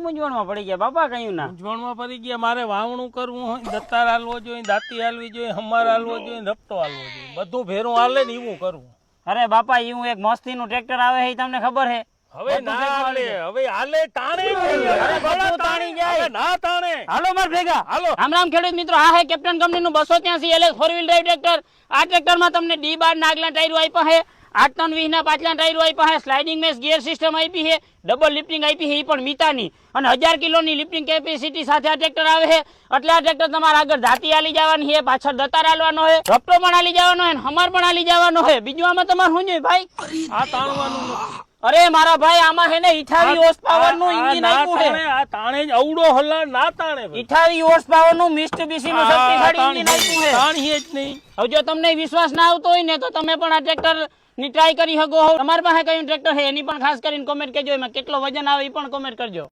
મૂંઝવણમાં પડી ગયા બાપા? કયું ના મૂંઝવણમાં પડી ગયા? મારે વાવણું કરવું હોય, દત્તાર હાલવો જોઈએ, દાંતી હાલવી જોઈએ, હમાર હાલવો જોઈએ, ધપટો હાલવો જોઈએ, બધું ભેરું હાલે ને એવું કરવું. અરે બાપા એવું એક મસ્તીનું ટ્રેક્ટર આવે છે તમને ખબર છે? હવે ના હાલે, હવે હાલે તાણે બધું તાણી જાય, ના તાણે. હાલો માર ભેગા હાલો. રામ રામ ખેડૂત મિત્રો, આ હે કેપ્ટન કંપનીનું 283 LS 4 વ્હીલ ડ્રાઈવ ટ્રેક્ટર. આ ટ્રેક્ટરમાં તમને D12 નાગલા ટાયરો આપ્યા છે, 8 ટન 20 ના પાછલા ટાયરો આપ્યા છે, સ્લાઇડિંગ મેશ ગિયર સિસ્ટમ આપી છે, ડબલ લિફ્ટિંગ આપી છે, એ પણ મીતાની, અને 1000 કિલોની લિફ્ટિંગ કેપેસિટી સાથે આ ટ્રેક્ટર આવે છે. એટલે આ ટ્રેક્ટર તમારે આગળ ધાતી હાલી જવાની છે, પાછળ દતાર હાલવાનો છે, રપટો પણ હાલી જવાનો છે, હમાર પણ હાલી જવાનો છે. બીજું આમાં તમારે શું જોઈએ ભાઈ? આ તાણવાનું અરે મારા ભાઈ આમાં હે ને 28 હોર્સ પાવર નું એન્જિન આપ્યું છે. આ તાણે જ અવડો હલ્લા ના તાણે. 28 હોર્સ પાવર નું મિસ્ટબીસી નું શક્તિશાળી એન્જિન આપ્યું છે. તાણીએ જ નહીં. હવે જો તમને વિશ્વાસ ના આવતો હોય ને તો તમે પણ આ ટ્રેક્ટર ની ટ્રાય કરી શકો. તમારી પાસે કયું ટ્રેક્ટર છે એની પણ ખાસ કરીને કોમેન્ટ કરજો, એમાં કેટલો વજન આવે એ પણ કોમેન્ટ કરજો.